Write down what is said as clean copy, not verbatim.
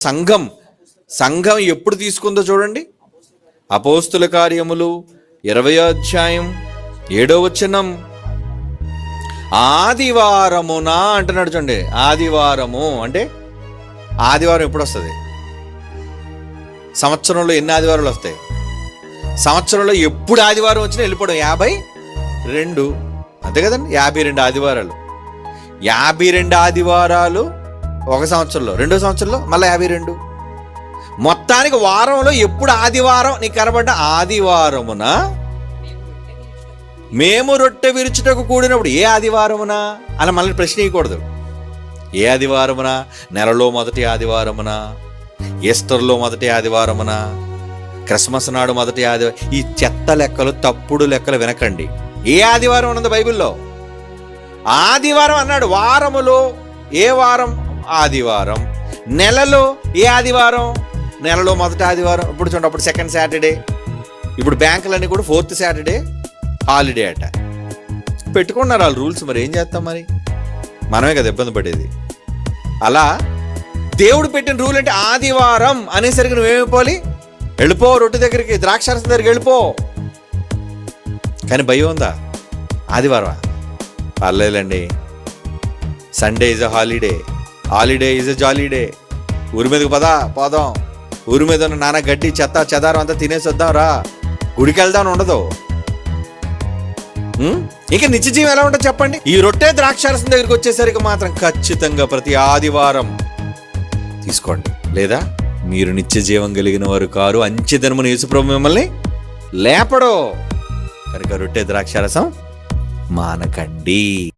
సంఘం ఎప్పుడు తీసుకుందో చూడండి. అపోస్తుల కార్యములు 20వ అధ్యాయం 7వ వచనం. ఆదివారమున అంటున్నాడు చూడండి. ఆదివారము అంటే ఆదివారం ఎప్పుడు వస్తుంది? సంవత్సరంలో ఎన్ని ఆదివారాలు వస్తాయి? సంవత్సరంలో ఎప్పుడు ఆదివారం వచ్చినా వెళ్ళిపోవడం 52, అంతే కదండి. 52 ఆదివారాలు. 52 ఆదివారాలు ఒక సంవత్సరంలో, రెండో సంవత్సరంలో మళ్ళీ 52. మొత్తానికి వారంలో ఎప్పుడు ఆదివారం నీకు కనబడ్డ? ఆదివారమున మేము రొట్టె విరుచుటకు కూడినప్పుడు. ఏ ఆదివారమున అలా మళ్ళీ ప్రశ్న ఇవ్వకూడదు. ఏ ఆదివారమున? నెలలో మొదటి ఆదివారమున, ఈస్టర్లో మొదటి ఆదివారమున, క్రిస్మస్ నాడు మొదటి ఆదివారం. ఈ చెత్త లెక్కలు, తప్పుడు లెక్కలు వినకండి. ఏ ఆదివారం ఉన్నది బైబిల్లో? ఆదివారం అన్నాడు. వారములో ఏ వారం? ఆదివారం. నెలలో ఏ ఆదివారం? నెలలో మొదటి ఆదివారం. ఇప్పుడు చూడండి, అప్పుడు సెకండ్ సాటర్డే. ఇప్పుడు బ్యాంకులన్నీ కూడా 4th సాటర్డే హాలిడే అట పెట్టుకున్నారు వాళ్ళు రూల్స్. మరి ఏం చేస్తాం? మరి మనమే కదా ఇబ్బంది పడేది. అలా దేవుడు పెట్టిన రూల్ అంటే ఆదివారం అనేసరికి నువ్వేమైపోవాలి? వెళ్ళిపో రొట్టె దగ్గరికి, ద్రాక్షారసం దగ్గరికి వెళ్ళిపో. కానీ భయం ఉందా? ఆదివారం పర్లేదండి, Sunday is a holiday, holiday is a జాలీడే. ఊరి మీదకి పోదాం, ఊరి మీద ఉన్న నాన్న గడ్డి చెత్త చెదారం అంతా తినేసి వద్దాం రా, గుడికి వెళ్దాం ఉండదు. ఇక నిత్య జీవం ఎలా ఉంటుంది చెప్పండి? ఈ రొట్టె ద్రాక్షారసం దగ్గరికి వచ్చేసరికి మాత్రం ఖచ్చితంగా ప్రతి ఆదివారం తీసుకోండి, లేదా మీరు నిత్య జీవం కలిగిన వారు కారు. అంచెదనమున యేసుప్రభు మిమ్మల్ని లేపడో. కనుక రొట్టె ద్రాక్షారసం మానకండి.